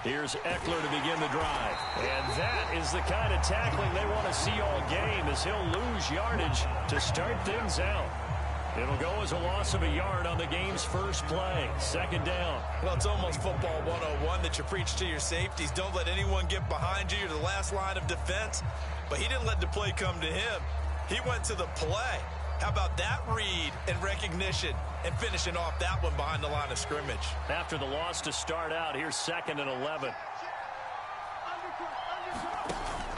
Here's Eckler to begin the drive. And that is the kind of tackling they want to see all game, as he'll lose yardage to start things out. It'll go as a loss of a yard on the game's first play. Second down. Well, it's almost football 101 that you preach to your safeties. Don't let anyone get behind you. You're the last line of defense. But he didn't let the play come to him. He went to the play. How about that read and recognition and finishing off that one behind the line of scrimmage? After the loss to start out, here's 2nd and 11.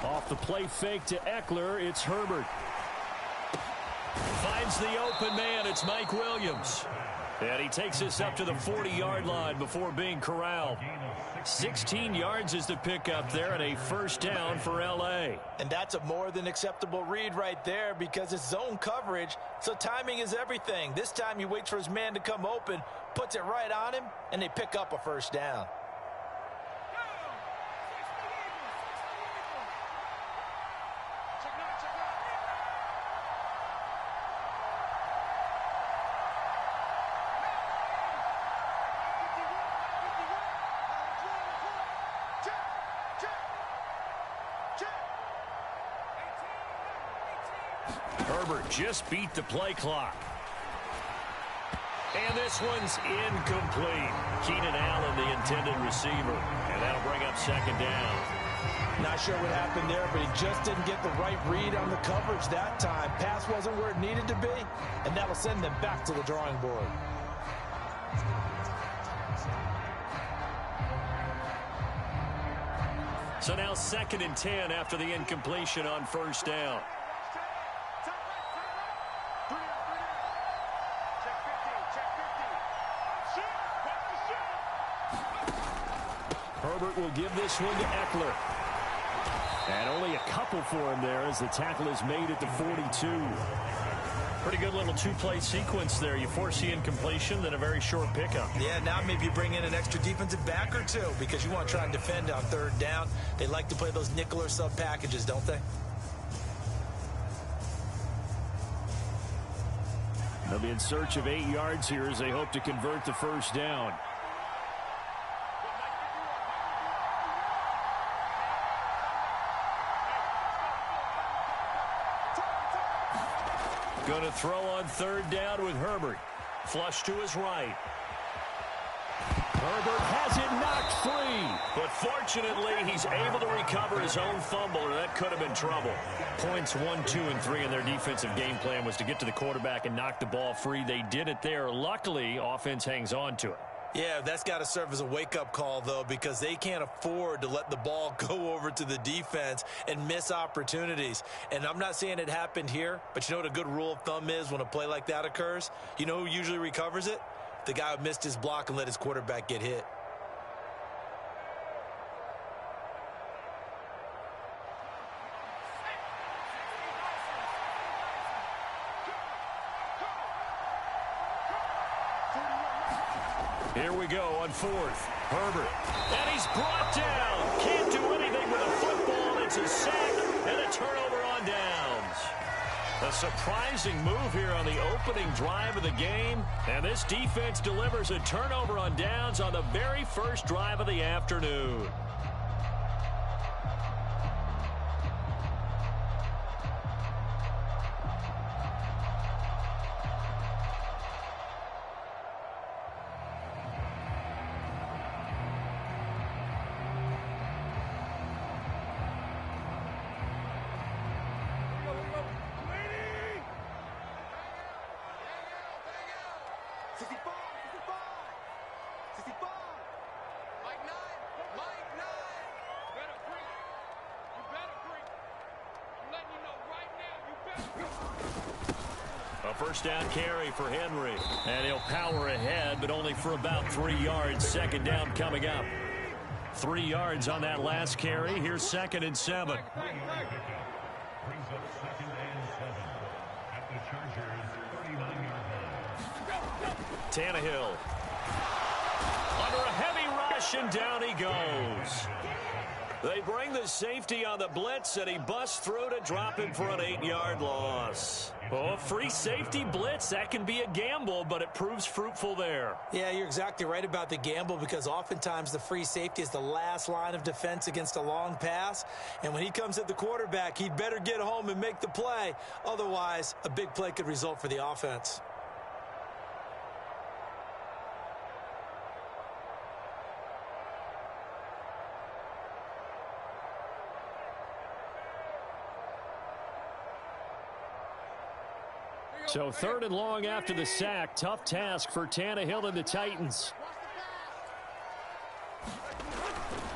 Off the play fake to Eckler, it's Herbert. Finds the open man, it's Mike Williams. And he takes us up to the 40-yard line before being corralled. 16 yards is the pickup there, and a first down for L.A. And that's a more than acceptable read right there, because it's zone coverage, so timing is everything. This time he waits for his man to come open, puts it right on him, and they pick up a first down. Herbert just beat the play clock. And this one's incomplete. Keenan Allen, the intended receiver. And that'll bring up second down. Not sure what happened there, but he just didn't get the right read on the coverage that time. Pass wasn't where it needed to be, and that'll send them back to the drawing board. So now 2nd and 10 after the incompletion on first down. Herbert will give this one to Eckler. And only a couple for him there as the tackle is made at the 42. Pretty good little two-play sequence there. You force the incompletion, then a very short pickup. Yeah, now maybe you bring in an extra defensive back or two, because you want to try and defend on third down. They like to play those nickel or sub packages, don't they? They'll be in search of 8 yards here as they hope to convert the first down. Going to throw on third down with Herbert. Flush to his right. Herbert has it knocked free. But fortunately, he's able to recover his own fumble, or that could have been trouble. Points 1, 2, and 3 in their defensive game plan was to get to the quarterback and knock the ball free. They did it there. Luckily, offense hangs on to it. Yeah, that's got to serve as a wake-up call, though, because they can't afford to let the ball go over to the defense and miss opportunities. And I'm not saying it happened here, but you know what a good rule of thumb is when a play like that occurs? You know who usually recovers it? The guy who missed his block and let his quarterback get hit. Here we go on 4th. Herbert. And he's brought down. Can't do anything with a football. It's a sack and a turnover on downs. A surprising move here on the opening drive of the game. And this defense delivers a turnover on downs on the very first drive of the afternoon. A first down carry for Henry. And he'll power ahead, but only for about 3 yards. Second down coming up. 3 yards on that last carry. Here's 2nd and 7. Tannehill. Under a heavy rush, and down he goes. They bring the safety on the blitz, and he busts through to drop him for an 8-yard loss. Oh, free safety blitz, that can be a gamble, but it proves fruitful there. Yeah, you're exactly right about the gamble because oftentimes the free safety is the last line of defense against a long pass. And when he comes at the quarterback, he'd better get home and make the play. Otherwise, a big play could result for the offense. So 3rd and long after the sack. Tough task for Tannehill and the Titans.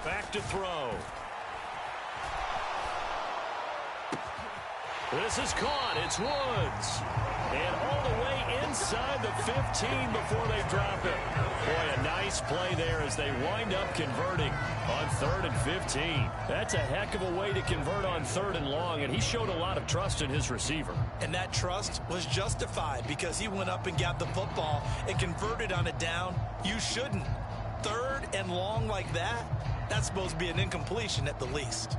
Back to throw. This is caught. It's Woods. And all the way inside the 15 before they drop it. Boy, a nice play there as they wind up converting on 3rd and 15. That's a heck of a way to convert on 3rd and long, and he showed a lot of trust in his receiver. And that trust was justified because he went up and got the football and converted on a down. You shouldn't. 3rd and long like that, that's supposed to be an incompletion at the least.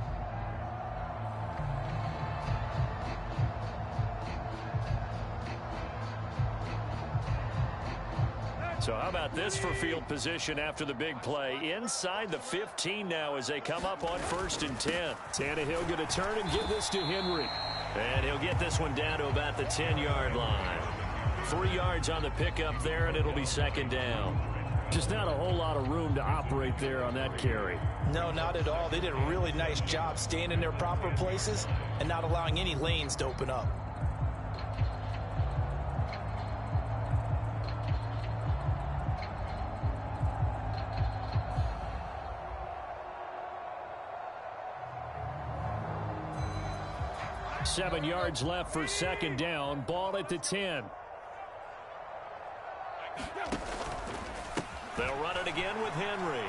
So how about this for field position after the big play? Inside the 15 now as they come up on 1st and 10. Tannehill going to turn and give this to Henry. And he'll get this one down to about the 10-yard line. 3 yards on the pickup there, and it'll be 2nd down. Just not a whole lot of room to operate there on that carry. No, not at all. They did a really nice job staying in their proper places and not allowing any lanes to open up. Seven yards left for 2nd down. Ball at the 10. They'll run it again with Henry.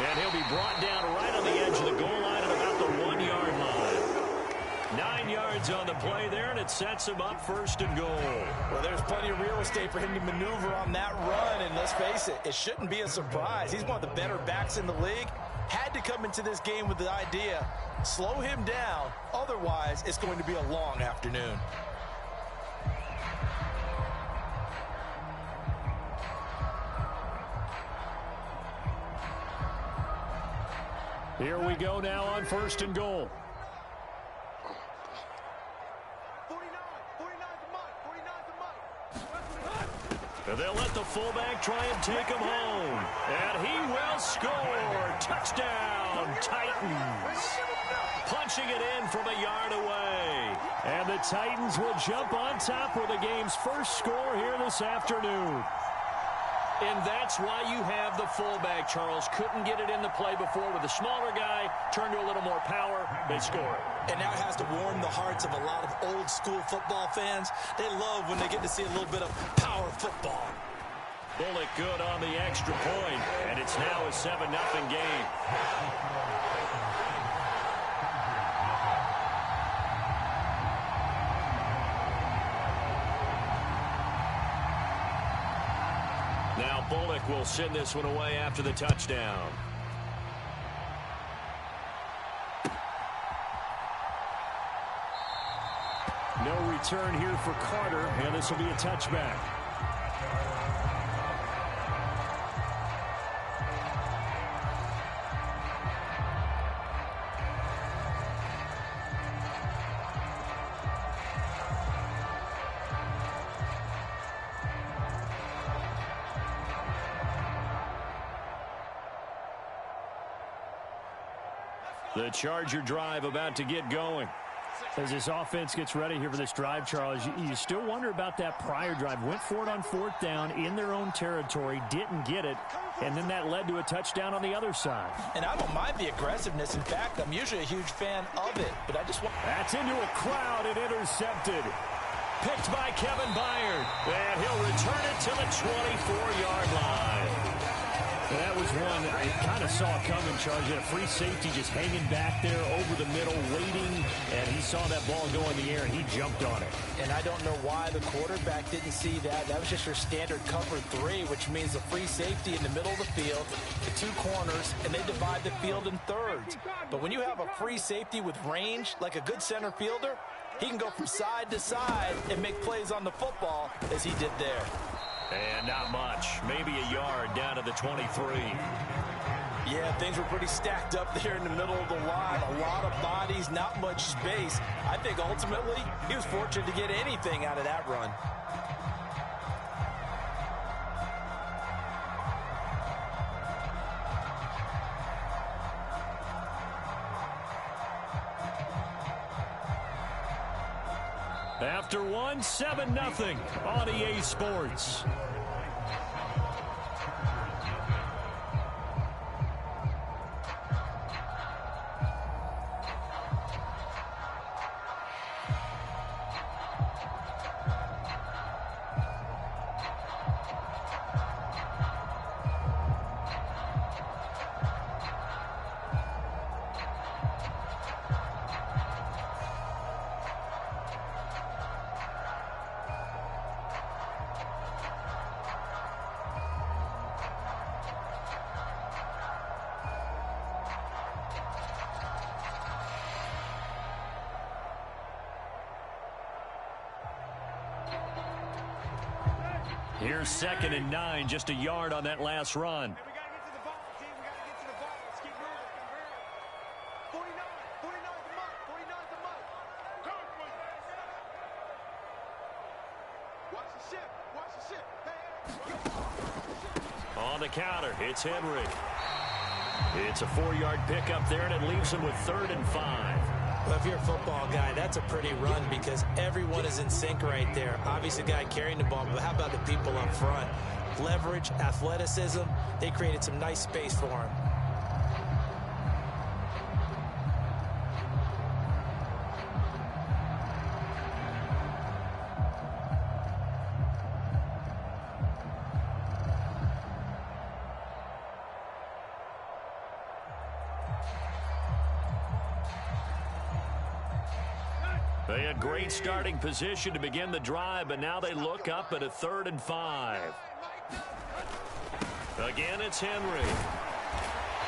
And he'll be brought down right on the edge of the goal line at about the 1-yard line. 9 yards on the play there, and it sets him up 1st and goal. Well, there's plenty of real estate for him to maneuver on that run, and let's face it, it shouldn't be a surprise. He's one of the better backs in the league. Had to come into this game with the idea, slow him down, otherwise it's going to be a long afternoon. Here we go now on 1st and goal. 49's a Mike. And they'll let the fullback try and take him home. And he will score. Touchdown, Titans. Punching it in from a yard away. And the Titans will jump on top with the game's first score here this afternoon. And that's why you have the fullback, Charles. Couldn't get it in the play before with the smaller guy. Turned to a little more power. They score it. And now it has to warm the hearts of a lot of old school football fans. They love when they get to see a little bit of power football. Bullock good on the extra point, and it's now a 7-0 game. Now Bullock will send this one away after the touchdown. No return here for Carter, and this will be a touchback. The Charger drive about to get going. As this offense gets ready here for this drive, Charles, you still wonder about that prior drive. Went for it on 4th down in their own territory, didn't get it, and then that led to a touchdown on the other side. And I don't mind the aggressiveness. In fact, I'm usually a huge fan of it, but I just want... That's into a crowd and intercepted. Picked by Kevin Byard, and he'll return it to the 24-yard line. That was one I kind of saw coming, Charles. A free safety just hanging back there over the middle, waiting, and he saw that ball go in the air, and he jumped on it. And I don't know why the quarterback didn't see that. That was just your standard cover 3, which means a free safety in the middle of the field, the 2 corners, and they divide the field in thirds. But when you have a free safety with range, like a good center fielder, he can go from side to side and make plays on the football as he did there. And not much. Maybe a yard down to the 23. Yeah, things were pretty stacked up there in the middle of the line. A lot of bodies, not much space. I think ultimately he was fortunate to get anything out of that run. After one, 7-0 on EA Sports. Here's 2nd and 9, just a yard on that last run. Hey, we got to get to the ball, team. We got to get to the ball. Let's keep moving. 49's the mark. 49's the mark. Watch the ship. Watch the ship. Hey. On the counter, it's Henry. It's a 4-yard pickup there, and it leaves him with 3rd and 5. Well, if you're a football guy, that's a pretty run because everyone is in sync right there. Obviously, the guy carrying the ball, but how about the people up front? Leverage, athleticism, they created some nice space for him. They had great starting position to begin the drive, but now they look up at a 3rd and 5. Again, it's Henry.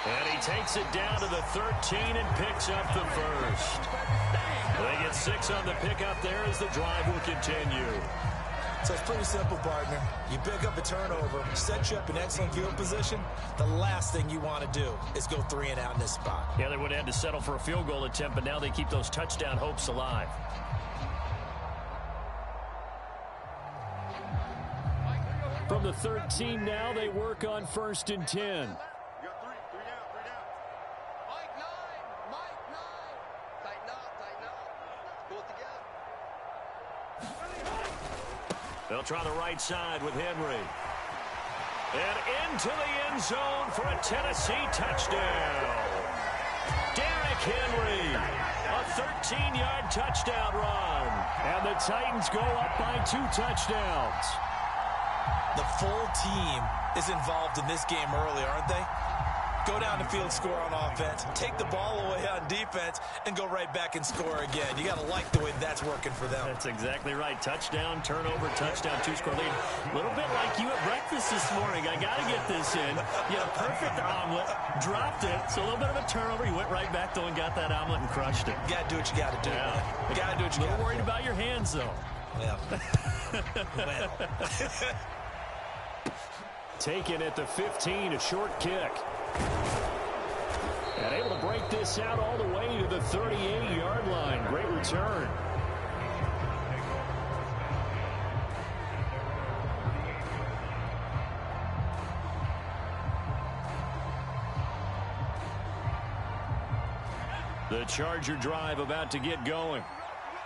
And he takes it down to the 13 and picks up the first. They get 6 on the pickup there as the drive will continue. So it's pretty simple, partner. You pick up a turnover, set you up in excellent field position. The last thing you want to do is go 3 and out in this spot. Yeah, they would have had to settle for a field goal attempt, but now they keep those touchdown hopes alive. From the 13 now, they work on 1st and 10. You got 3 down. Mike 9. Tighten up. Pull it together. They'll try the right side with Henry. And into the end zone for a Tennessee touchdown. Derrick Henry, a 13-yard touchdown run. And the Titans go up by 2 touchdowns. The full team is involved in this game early, aren't they? Go down the field, score on offense, take the ball away on defense, and go right back and score again. You got to like the way that's working for them. That's exactly right. Touchdown, turnover, touchdown, 2-score lead. A little bit like you at breakfast this morning. I got to get this in. You had a perfect omelet, dropped it. So a little bit of a turnover. You went right back, though, and got that omelet and crushed it. You got to do what you got to do. Yeah. You got to do what you got to do. A little worried about your hands, though. Well. Taken at the 15, a short kick. And able to break this out all the way to the 38-yard line. Great return. The Charger drive about to get going.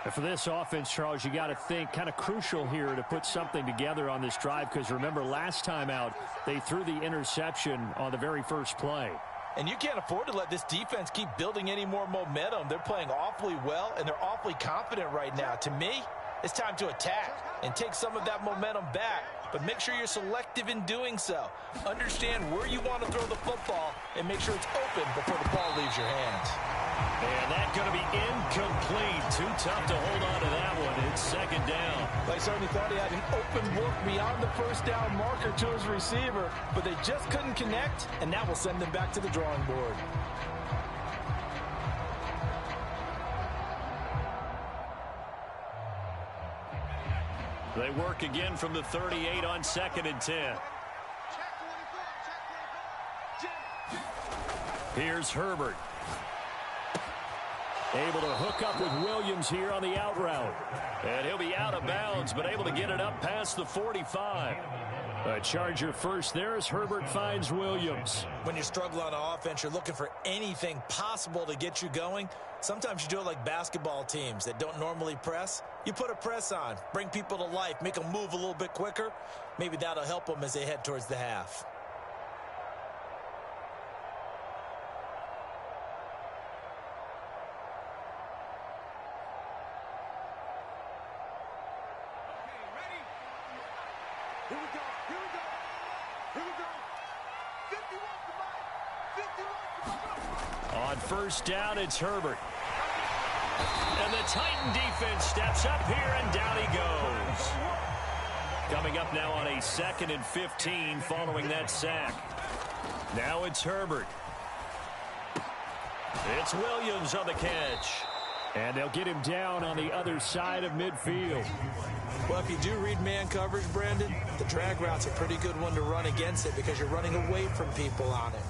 And for this offense, Charles, you got to think kind of crucial here to put something together on this drive because remember last time out they threw the interception on the very first play. And you can't afford to let this defense keep building any more momentum. They're playing awfully well, and they're awfully confident right now. To me, It's time to attack and take some of that momentum back, but make sure you're selective in doing so. Understand where you want to throw the football and make sure it's open before the ball leaves your hands. And that's going to be incomplete. Too tough to hold on to that one. It's second down. They certainly thought he had an open look beyond the first down marker to his receiver, but they just couldn't connect, and that will send them back to the drawing board. They work again from the 38 on 2nd and 10. Here's Herbert. Able to hook up with Williams here on the out route. And he'll be out of bounds, but able to get it up past the 45. A Charger first there as Herbert finds Williams. When you struggle on offense, you're looking for anything possible to get you going. Sometimes you do it like basketball teams that don't normally press. You put a press on, bring people to life, make them move a little bit quicker. Maybe that'll help them as they head towards the half. Here we go. Here we go. Here we go. 51 to 51. On first down, it's Herbert. And the Titan defense steps up here, and down he goes. Coming up now on a 2nd and 15 following that sack. Now it's Herbert. It's Williams on the catch. And they'll get him down on the other side of midfield. Well, if you do read man coverage, Brandon, the drag route's a pretty good one to run against it because you're running away from people on it.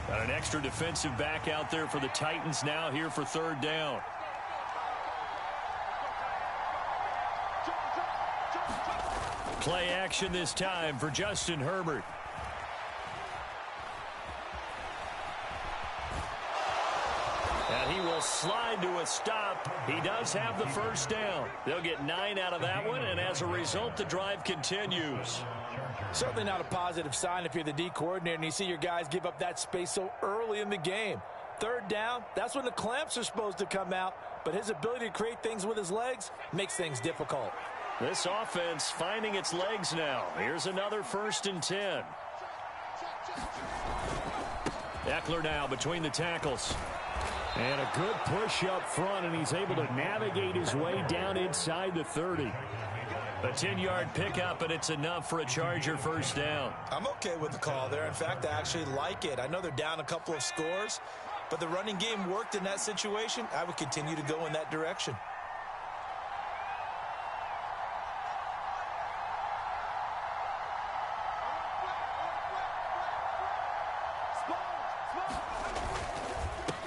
Got an extra defensive back out there for the Titans now here for 3rd down. Play action this time for Justin Herbert. And he will slide to a stop. He does have the first down. They'll get 9 out of that one, and as a result, the drive continues. Certainly not a positive sign if you're the D coordinator and you see your guys give up that space so early in the game. 3rd down, that's when the clamps are supposed to come out, but his ability to create things with his legs makes things difficult. This offense finding its legs now. Here's another 1st and 10. Eckler now between the tackles. And a good push up front, and he's able to navigate his way down inside the 30. A 10-yard pickup, and it's enough for a Charger first down. I'm okay with the call there. In fact, I actually like it. I know they're down a couple of scores, but the running game worked in that situation. I would continue to go in that direction.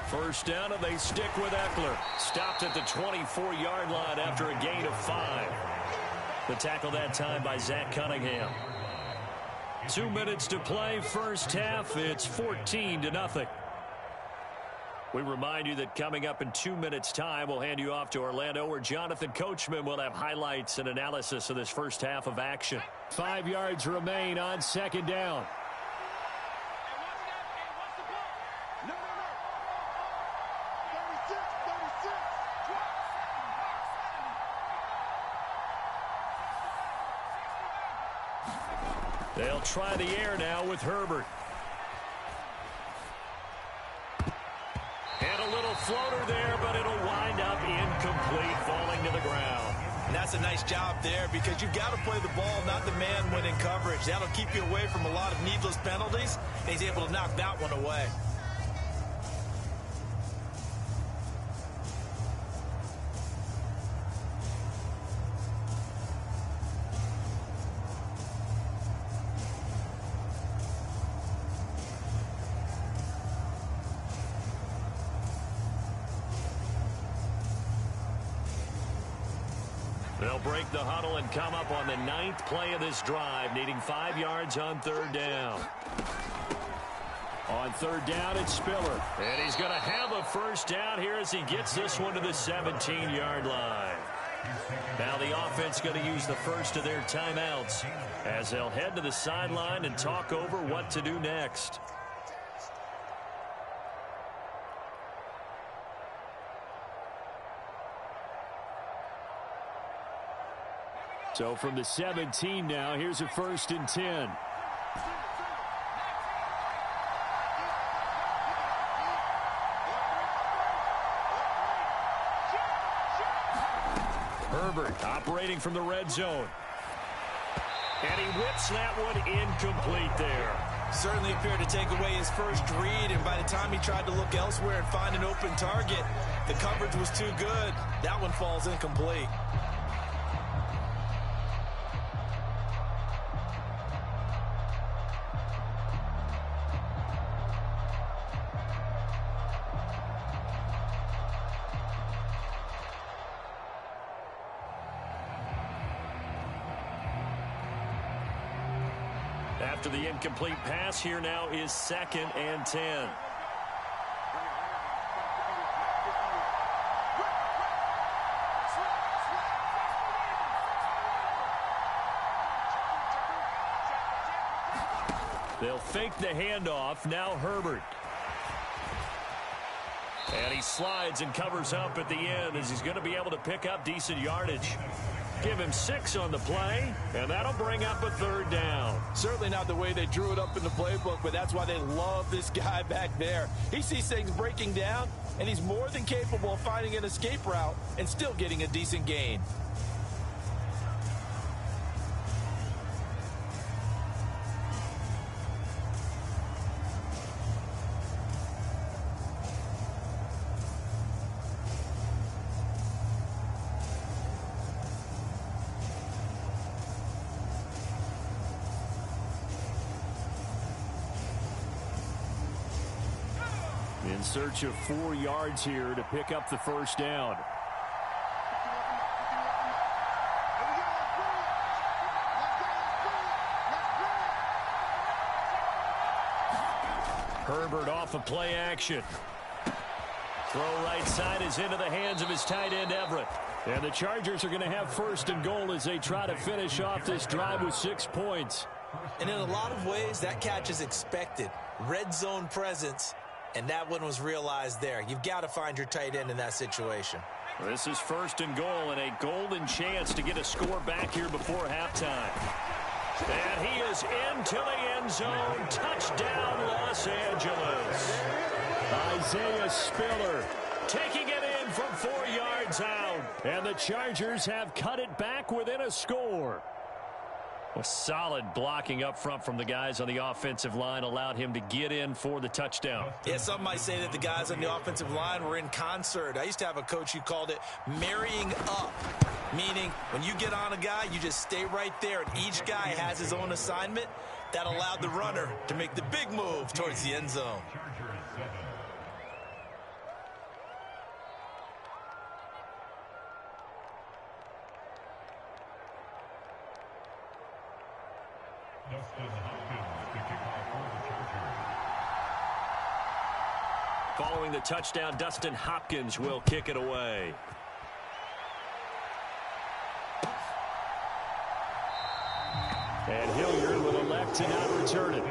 First down, and they stick with Eckler. Stopped at the 24-yard line after a gain of 5. The tackle that time by Zach Cunningham. 2 minutes to play, first half. It's 14-0. We remind you that coming up in 2 minutes' time, we'll hand you off to Orlando, where Jonathan Coachman will have highlights and analysis of this first half of action. 5 yards remain on 2nd down. They'll try the air now with Herbert. And a little floater there, but it'll wind up incomplete, falling to the ground. And that's a nice job there because you've got to play the ball, not the man when in coverage. That'll keep you away from a lot of needless penalties, and he's able to knock that one away. They'll break the huddle and come up on the 9th play of this drive, needing 5 yards on 3rd down. On third down, it's Spiller. And he's going to have a first down here as he gets this one to the 17-yard line. Now the offense going to use the first of their timeouts as they'll head to the sideline and talk over what to do next. So from the 17 now, here's a 1st and 10. Herbert operating from the red zone. And he whips that one incomplete there. Certainly appeared to take away his first read, and by the time he tried to look elsewhere and find an open target, the coverage was too good. That one falls incomplete. After the incomplete pass, here now is 2nd and 10. They'll fake the handoff. Now Herbert. And he slides and covers up at the end as he's going to be able to pick up decent yardage. Give him 6 on the play, and that'll bring up a 3rd down. Certainly not the way they drew it up in the playbook, but that's why they love this guy back there. He sees things breaking down, and he's more than capable of finding an escape route and still getting a decent gain. In search of 4 yards here to pick up the first down. Herbert off of play action. Throw right side is into the hands of his tight end Everett. And the Chargers are going to have 1st and goal as they try to finish off this drive with 6 points. And in a lot of ways, that catch is expected. Red zone presence. And that one was realized there. You've got to find your tight end in that situation. This is 1st and goal and a golden chance to get a score back here before halftime. And he is into the end zone. Touchdown, Los Angeles. Isaiah Spiller taking it in from 4 yards out. And the Chargers have cut it back within a score. A solid blocking up front from the guys on the offensive line allowed him to get in for the touchdown. Yeah, some might say that the guys on the offensive line were in concert. I used to have a coach who called it marrying up, meaning when you get on a guy, you just stay right there, and each guy has his own assignment. That allowed the runner to make the big move towards the end zone. Following the touchdown, Dustin Hopkins will kick it away. And Hilliard will elect to not return it.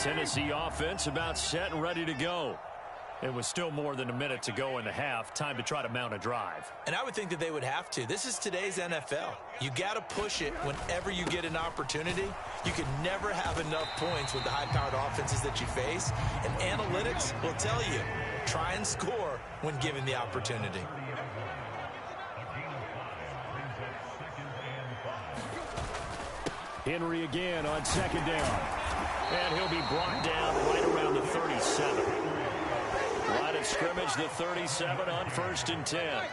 Tennessee offense about set and ready to go. It was still more than a minute to go in the half. Time to try to mount a drive. And I would think that they would have to. This is today's NFL. You got to push it whenever you get an opportunity. You can never have enough points with the high-powered offenses that you face. And analytics will tell you, try and score when given the opportunity. Henry again on 2nd down. And he'll be brought down right around the 37. Line of scrimmage, the 37 on 1st and 10.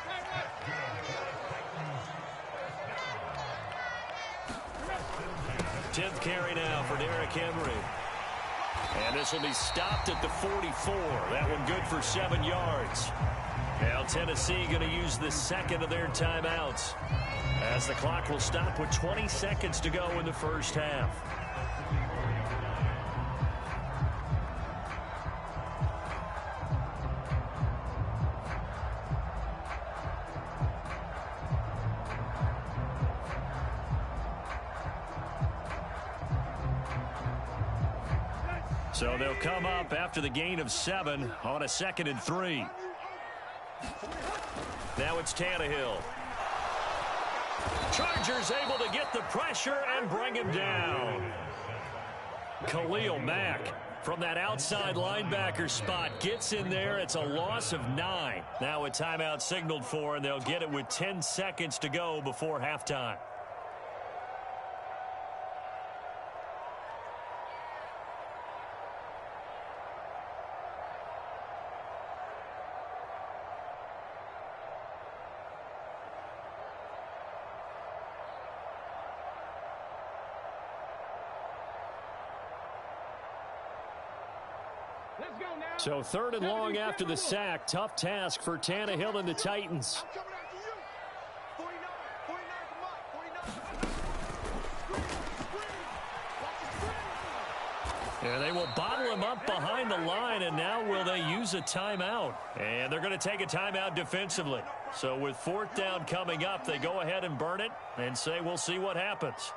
Tenth carry now for Derrick Henry. And this will be stopped at the 44. That one good for 7 yards. Now Tennessee going to use the second of their timeouts, as the clock will stop with 20 seconds to go in the first half. So they'll come up after the gain of 7 on a 2nd and 3. Now it's Tannehill. Chargers able to get the pressure and bring him down. Khalil Mack from that outside linebacker spot gets in there. It's a loss of 9. Now a timeout signaled for, and they'll get it with 10 seconds to go before halftime. So 3rd and long after the sack. Tough task for Tannehill and the Titans. And they will bottle him up behind the line, and now will they use a timeout? And they're going to take a timeout defensively. So with 4th down coming up, they go ahead and burn it and say we'll see what happens.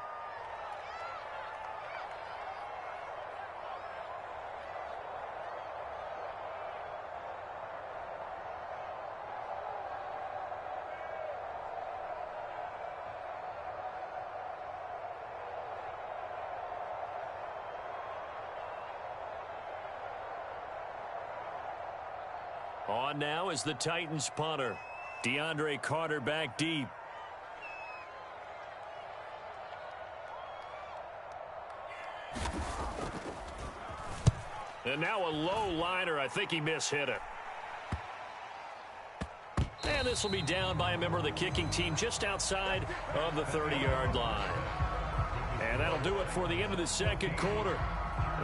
On now is the Titans punter. DeAndre Carter back deep. And now a low liner. I think he mishit it. And this will be down by a member of the kicking team just outside of the 30-yard line. And that'll do it for the end of the 2nd quarter.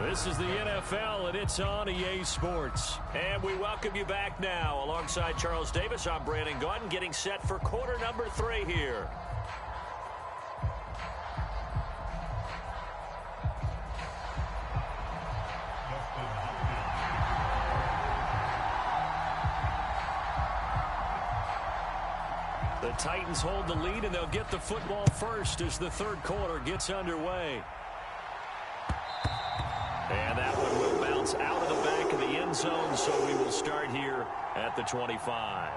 This is the NFL, and it's on EA Sports. And we welcome you back now. Alongside Charles Davis, I'm Brandon Gaudin, getting set for quarter number 3 here. The Titans hold the lead, and they'll get the football first as the 3rd quarter gets underway. And that one will bounce out of the back of the end zone, so we will start here at the 25.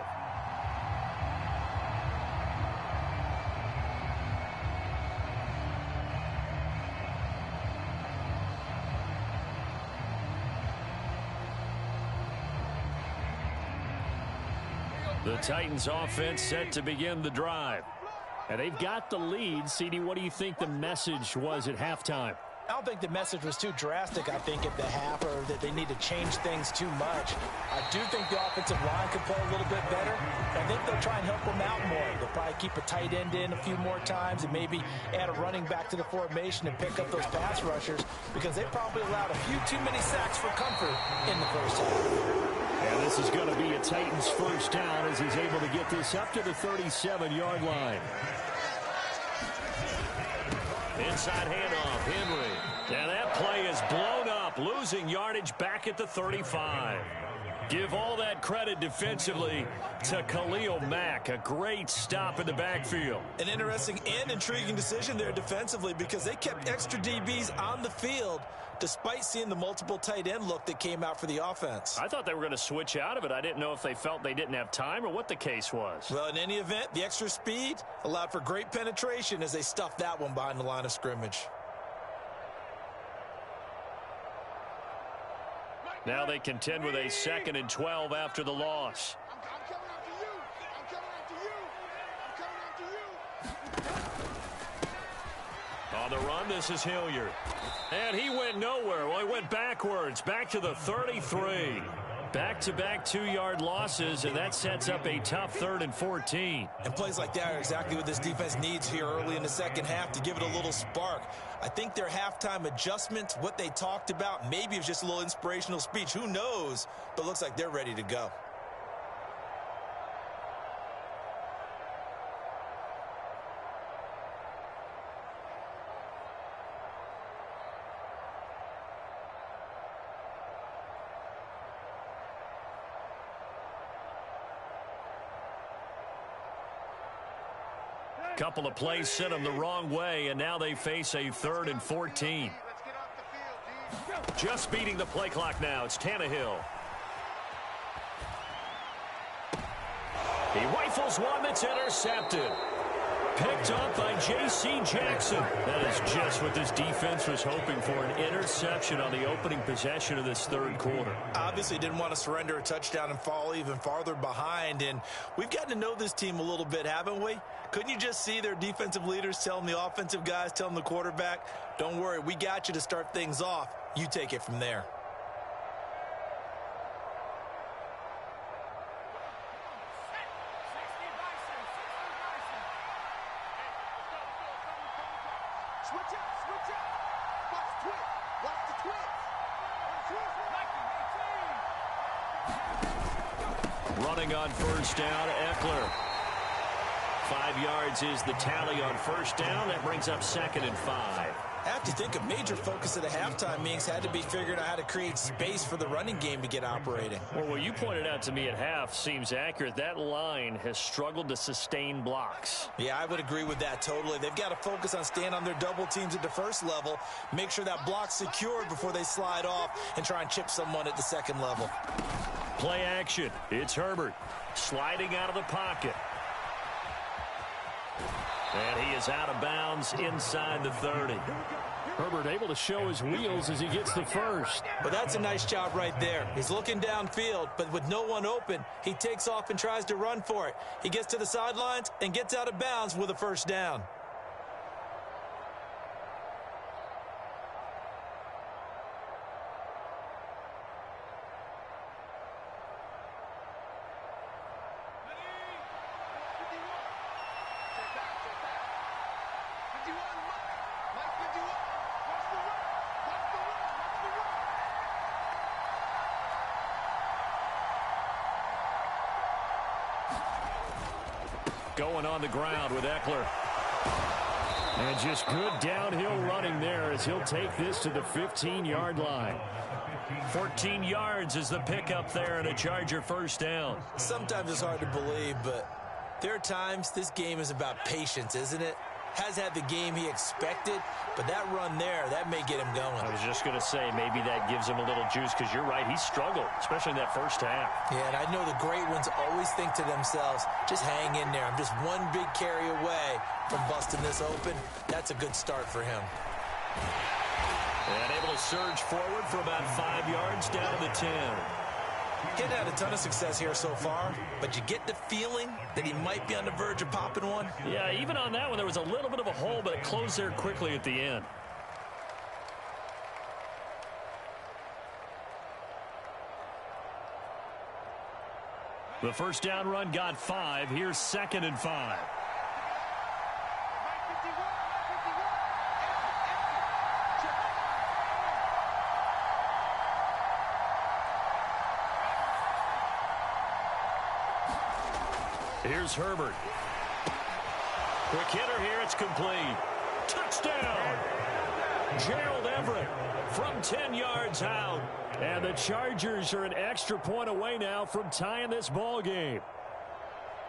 The Titans offense set to begin the drive. And they've got the lead. CD, what do you think the message was at halftime? I don't think the message was too drastic, I think, at the half, or that they need to change things too much. I do think the offensive line can play a little bit better. I think they'll try and help them out more. They'll probably keep a tight end in a few more times and maybe add a running back to the formation and pick up those pass rushers, because they probably allowed a few too many sacks for comfort in the first half. And this is going to be a Titans first down as he's able to get this up to the 37-yard line. Inside handoff, Henry. And that play is blown up, losing yardage back at the 35. Give all that credit defensively to Khalil Mack. A great stop in the backfield. An interesting and intriguing decision there defensively, because they kept extra DBs on the field despite seeing the multiple tight end look that came out for the offense. I thought they were going to switch out of it. I didn't know if they felt they didn't have time or what the case was. Well, in any event, the extra speed allowed for great penetration as they stuffed that one behind the line of scrimmage. Now they contend with a 2nd and 12 after the loss. I'm coming after you. I'm coming after you. I'm coming after you. On the run, this is Hilliard. And he went nowhere. Well, he went backwards, back to the 33. Back-to-back 2-yard losses, and that sets up a tough 3rd and 14. And plays like that are exactly what this defense needs here early in the second half to give it a little spark. I think their halftime adjustments, what they talked about, maybe it was just a little inspirational speech. Who knows? But it looks like they're ready to go. Couple of plays sent them the wrong way, and now they face a 3rd and 14. Just beating the play clock now. It's Tannehill. He rifles one that's intercepted. Picked up by J.C. Jackson. That is just what this defense was hoping for, an interception on the opening possession of this 3rd quarter. Obviously didn't want to surrender a touchdown and fall even farther behind, and we've gotten to know this team a little bit, haven't we? Couldn't you just see their defensive leaders telling the offensive guys, telling the quarterback, don't worry, we got you to start things off. You take it from there. Running on first down, Eckler. 5 yards is the tally on first down. That brings up 2nd and 5. I have to think a major focus of the halftime meetings had to be figuring out how to create space for the running game to get operating. Well, what you pointed out to me at half seems accurate. That line has struggled to sustain blocks. Yeah, I would agree with that totally. They've got to focus on staying on their double teams at the first level, make sure that block's secured before they slide off and try and chip someone at the second level. Play action. It's Herbert sliding out of the pocket. And he is out of bounds inside the 30. Herbert able to show his wheels as he gets the first. But that's a nice job right there. He's looking downfield, but with no one open, he takes off and tries to run for it. He gets to the sidelines and gets out of bounds with a first down. Going on the ground with Eckler. And just good downhill running there as he'll take this to the 15-yard line. 14 yards is the pickup there and a Charger first down. Sometimes it's hard to believe, but there are times this game is about patience, isn't it? Has had the game he expected, but that run there, that may get him going. I was just going to say, maybe that gives him a little juice, because you're right, he struggled, especially in that first half. Yeah, and I know the great ones always think to themselves, just hang in there. I'm just one big carry away from busting this open. That's a good start for him. And able to surge forward for about 5 yards down to the 10. Kid had a ton of success here so far, but you get the feeling that he might be on the verge of popping one. Yeah, even on that one, there was a little bit of a hole, but it closed there quickly at the end. The first down run got 5. Here's 2nd and 5. Here's Herbert. Quick hitter here. It's complete. Touchdown! Gerald Everett from 10 yards out. And the Chargers are an extra point away now from tying this ball game.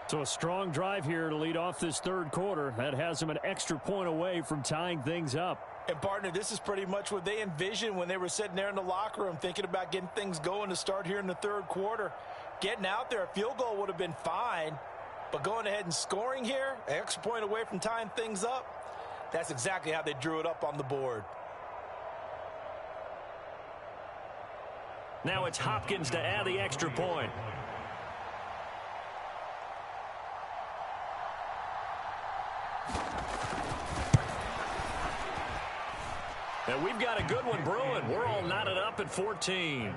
So a strong drive here to lead off this 3rd quarter. That has them an extra point away from tying things up. And, partner, this is pretty much what they envisioned when they were sitting there in the locker room thinking about getting things going to start here in the 3rd quarter. Getting out there, a field goal would have been fine. But going ahead and scoring here, an extra point away from tying things up, that's exactly how they drew it up on the board. Now it's Hopkins to add the extra point. And we've got a good one brewing. We're all knotted up at 14.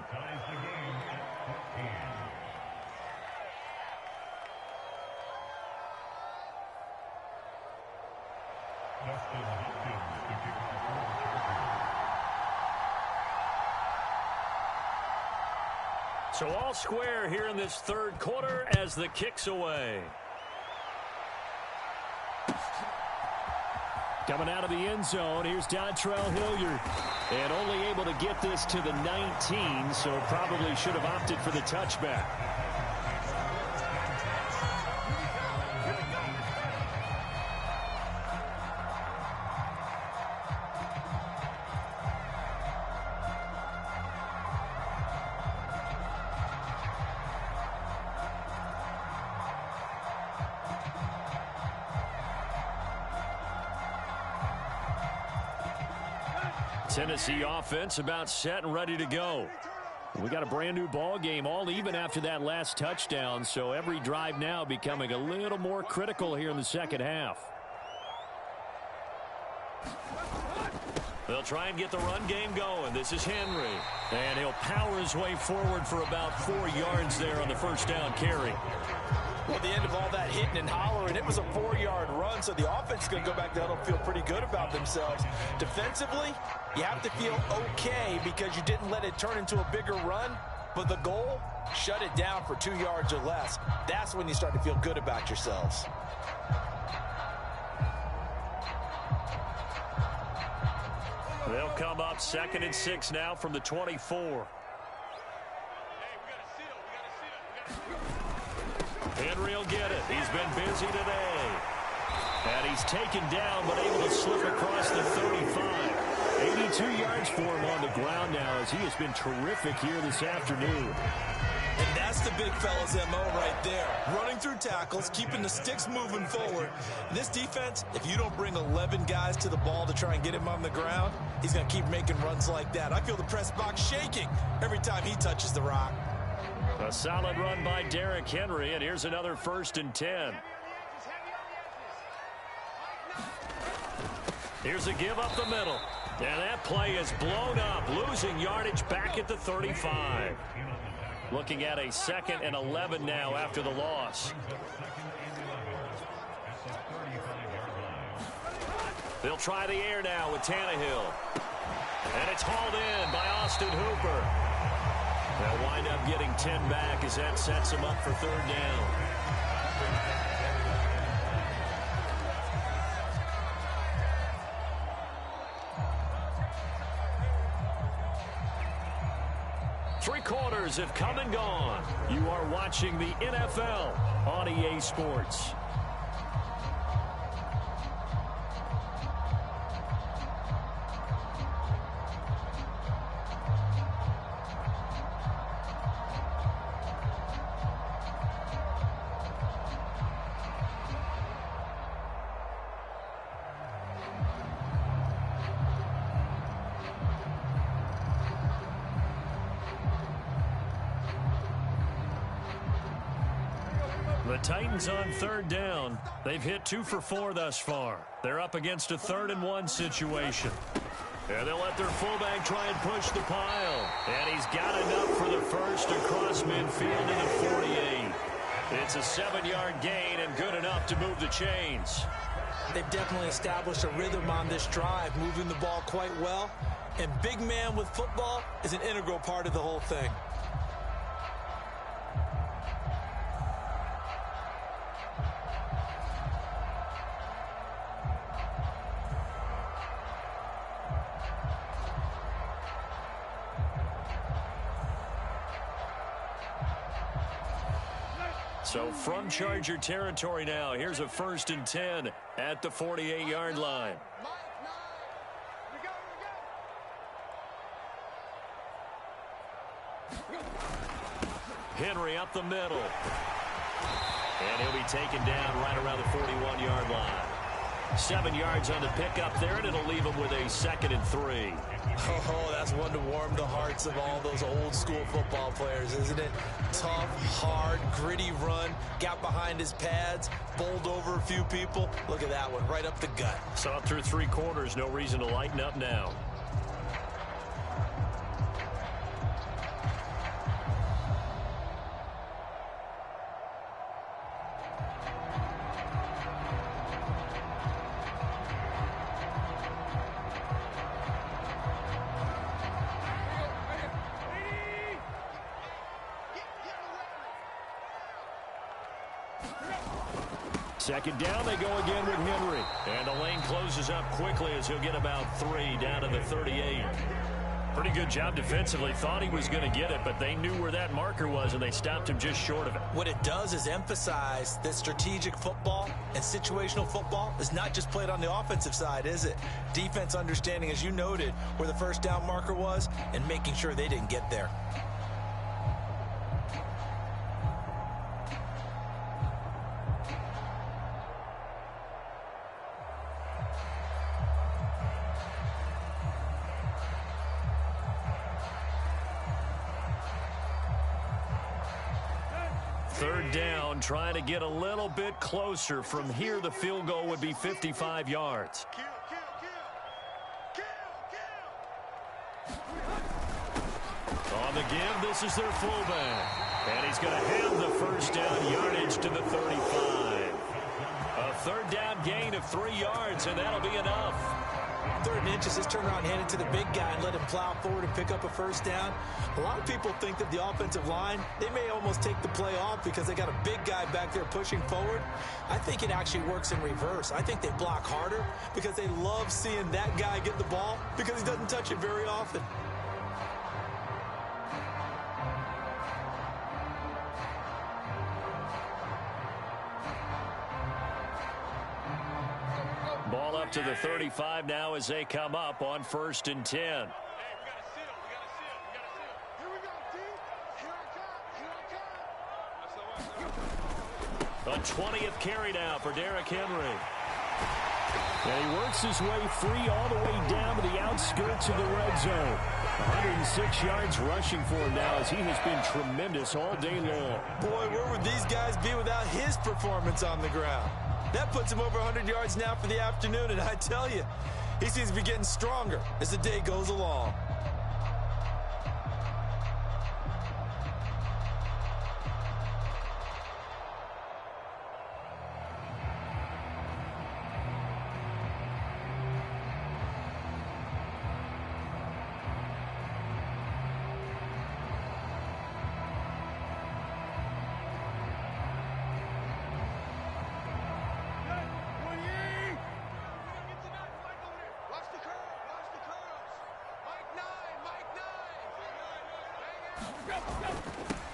So all square here in this third quarter as the kick's away. Coming out of the end zone, here's Dontrell Hilliard. And only able to get this to the 19, so probably should have opted for the touchback. Tennessee offense about set and ready to go. We got a brand new ball game, all even after that last touchdown, so every drive now becoming a little more critical here in the second half. They'll try and get the run game going. This is Henry. And he'll power his way forward for about 4 yards there on the first down carry. Well, at the end of all that hitting and hollering, it was a 4-yard run, so the offense is going to go back there and feel pretty good about themselves. Defensively, you have to feel okay because you didn't let it turn into a bigger run, but the goal, shut it down for 2 yards or less. That's when you start to feel good about yourselves. They'll come up 2nd and 6 now from the 24. Henry will get it. He's been busy today. And he's taken down, but able to slip across the 35. 82 yards for him on the ground now as he has been terrific here this afternoon. And that's the big fella's MO right there. Running through tackles, keeping the sticks moving forward. This defense, if you don't bring 11 guys to the ball to try and get him on the ground, he's going to keep making runs like that. I feel the press box shaking every time he touches the rock. A solid run by Derrick Henry, and here's another 1st and 10. Here's a give up the middle. And that play is blown up, losing yardage back at the 35. Looking at a 2nd and 11 now after the loss. They'll try the air now with Tannehill. And it's hauled in by Austin Hooper. They'll wind up getting 10 back as that sets him up for 3rd down. Three quarters have come and gone. You are watching the NFL on EA Sports. The Titans on 3rd down. They've hit 2 for 4 thus far. They're up against a 3rd and 1 situation. And they'll let their fullback try and push the pile. And he's got enough for the first across midfield to the 48. It's a 7-yard gain and good enough to move the chains. They've definitely established a rhythm on this drive, moving the ball quite well. And big man with football is an integral part of the whole thing. So from Charger territory now, here's a 1st and 10 at the 48-yard line. Henry up the middle. And he'll be taken down right around the 41-yard line. 7 yards on the pickup there, and it'll leave him with a 2nd and 3. Oh, that's one to warm the hearts of all those old school football players, isn't it? Tough, hard, gritty run, got behind his pads, bowled over a few people. Look at that one, right up the gut. So through 3 quarters, no reason to lighten up now. Second down, they go again with Henry. And the lane closes up quickly as he'll get about 3 down to the 38. Pretty good job defensively. Thought he was going to get it, but they knew where that marker was, and they stopped him just short of it. What it does is emphasize that strategic football and situational football is not just played on the offensive side, is it? Defense understanding, as you noted, where the first down marker was and making sure they didn't get there. Third down, trying to get a little bit closer. From here, the field goal would be 55 yards. On the give, this is their fullback. And he's going to have the first down yardage to the 35. A third down gain of 3 yards, and that'll be enough. 3rd and inches, just turn around and hand it to the big guy and let him plow forward and pick up a first down. A lot of people think that the offensive line, they may almost take the play off because they got a big guy back there pushing forward. I think it actually works in reverse. I think they block harder because they love seeing that guy get the ball because he doesn't touch it very often. Ball up to the 35 now as they come up on 1st and 10. A 20th carry now for Derrick Henry. And he works his way free all the way down to the outskirts of the red zone. 106 yards rushing for him now as he has been tremendous all day long. Boy, where would these guys be without his performance on the ground? That puts him over 100 yards now for the afternoon, and I tell you, he seems to be getting stronger as the day goes along.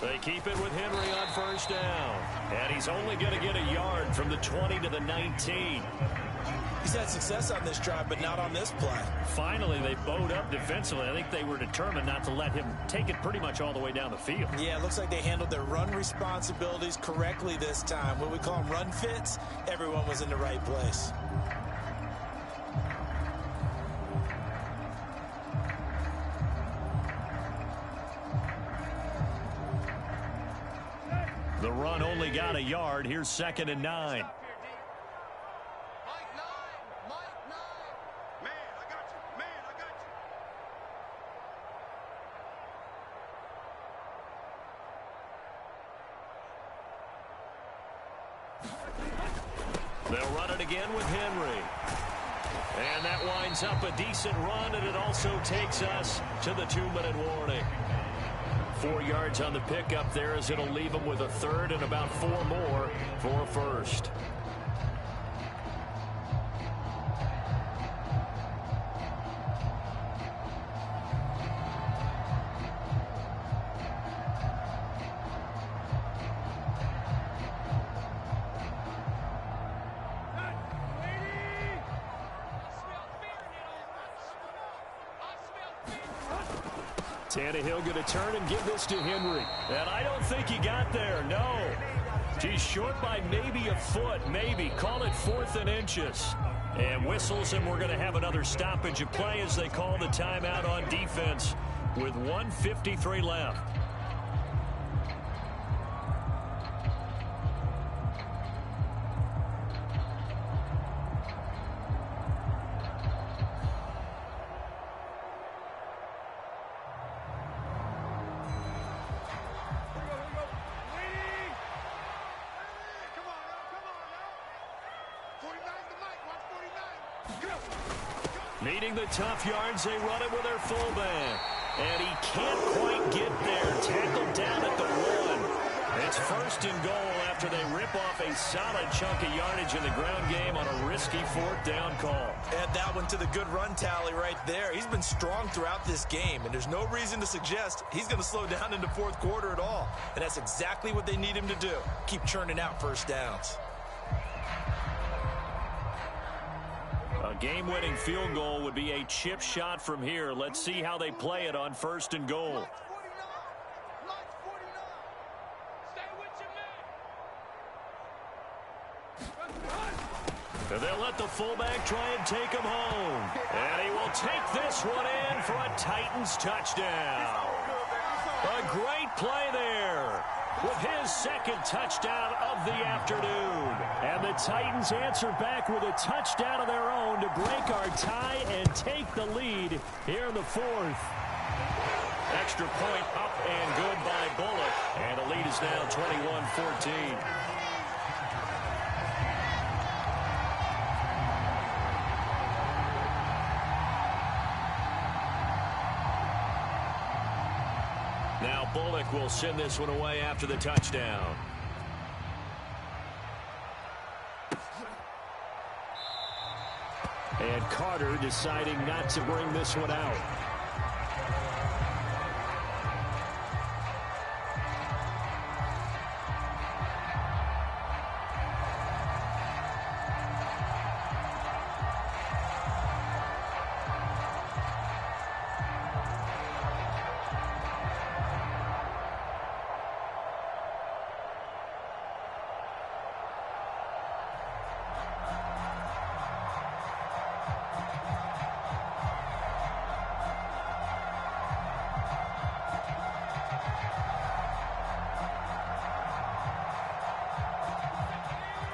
They keep it with Henry on 1st down. And he's only going to get a yard from the 20 to the 19. He's had success on this drive, but not on this play. Finally, they bowed up defensively. I think they were determined not to let him take it pretty much all the way down the field. Yeah, it looks like they handled their run responsibilities correctly this time. What we call them run fits, everyone was in the right place. The run only got a yard. Here's 2nd and 9. They'll run it again with Henry. And that winds up a decent run, and it also takes us to the 2-minute warning. 4 yards on the pickup there as it'll leave them with a 3rd and about 4 more for a 1st. Tannehill going to turn and give this to Henry. And I don't think he got there, no. He's short by maybe a foot, maybe. Call it 4th and inches. And whistles, and we're going to have another stoppage of play as they call the timeout on defense with 1:53 left. Needing the tough yards, they run it with their fullback. And he can't quite get there. Tackled down at the 1. It's 1st and goal after they rip off a a solid chunk of yardage in the ground game on a risky fourth down call. Add that one to the good run tally right there. He's been strong throughout this game, and there's no reason to suggest he's going to slow down in the fourth quarter at all. And that's exactly what they need him to do. Keep churning out first downs. A game-winning field goal would be a chip shot from here. Let's see how they play it on first and goal. They'll let the fullback try and take him home. And he will take this one in for a Titans touchdown. A great play there with his second touchdown of the afternoon. And the Titans answer back with a touchdown of their own to break our tie and take the lead here in the fourth. Extra point up and good by Bullock. And the lead is now 21-14. Now Bullock will send this one away after the touchdown. And Carter deciding not to bring this one out.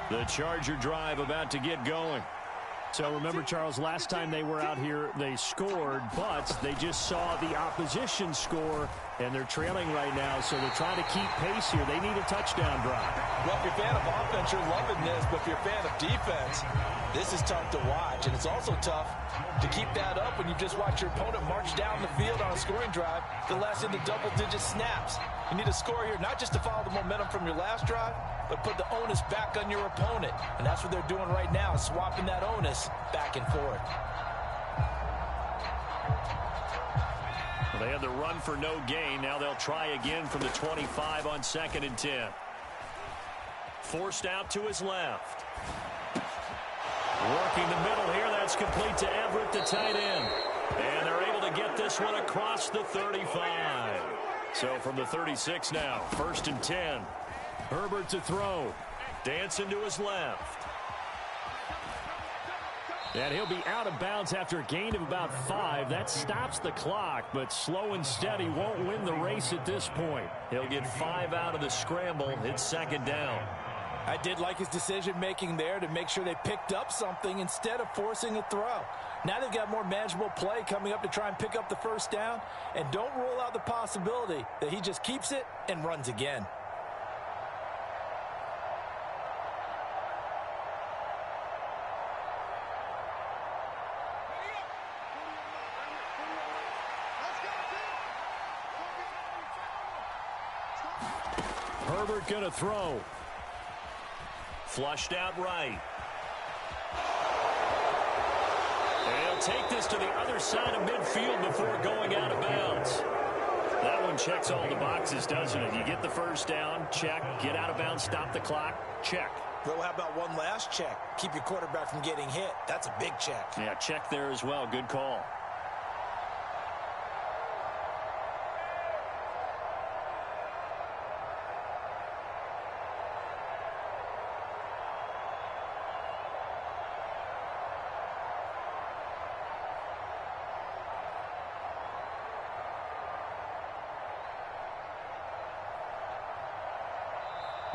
The Charger drive about to get going. So remember, Charles, last time they were out here, they scored, but they just saw the opposition score, and they're trailing right now, so they're trying to keep pace here. They need a touchdown drive. Well, if you're a fan of offense, you're loving this, but if you're a fan of defense, this is tough to watch, and it's also tough to keep that up when you just watch your opponent march down the field on a scoring drive that lasts into double-digit snaps. You need a score here, not just to follow the momentum from your last drive, but put the onus back on your opponent. And that's what they're doing right now, swapping that onus back and forth. Well, they had the run for no gain. Now they'll try again from the 25 on 2nd and 10. Forced out to his left. Working the middle here. That's complete to Everett, the tight end. And they're able to get this one across the 35. So from the 36 now, 1st and 10. Herbert to throw. Dancing to his left. And he'll be out of bounds after a gain of about 5. That stops the clock, but slow and steady won't win the race at this point. He'll get 5 out of the scramble. It's 2nd down. I did like his decision-making there to make sure they picked up something instead of forcing a throw. Now they've got more manageable play coming up to try and pick up the first down. And don't rule out the possibility that he just keeps it and runs again. Herbert going to throw. Flushed out right. And he'll take this to the other side of midfield before going out of bounds. That one checks all the boxes, doesn't it? You get the first down, check. Get out of bounds, stop the clock, check. Well, how about one last check? Keep your quarterback from getting hit. That's a big check. Yeah, check there as well. Good call.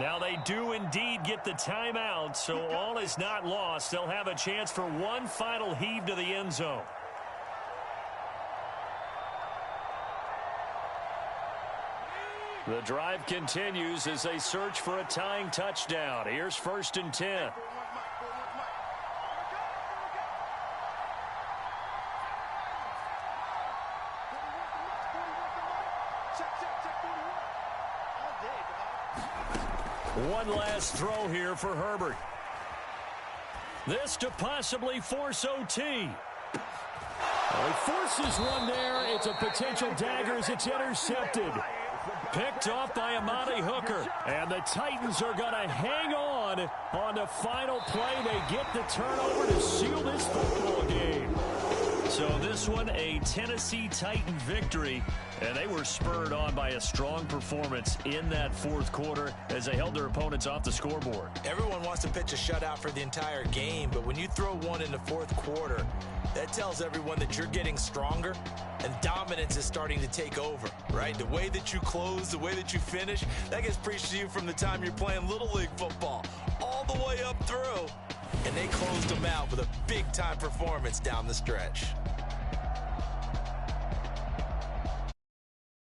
Now they do indeed get the timeout, so all is not lost. They'll have a chance for one final heave to the end zone. The drive continues as they search for a tying touchdown. Here's 1st and 10. One last throw here for Herbert. This to possibly force OT. Well, he forces one there. It's a potential dagger as it's intercepted. Picked off by Amadi Hooker. And the Titans are going to hang on the final play. They get the turnover to seal this football game. So this one, a Tennessee Titan victory, and they were spurred on by a strong performance in that fourth quarter as they held their opponents off the scoreboard. Everyone wants to pitch a shutout for the entire game, but when you throw one in the fourth quarter, that tells everyone that you're getting stronger and dominance is starting to take over, right? The way that you close, the way that you finish, that gets preached to you from the time you're playing Little League football all the way up through. And they closed them out with a big-time performance down the stretch.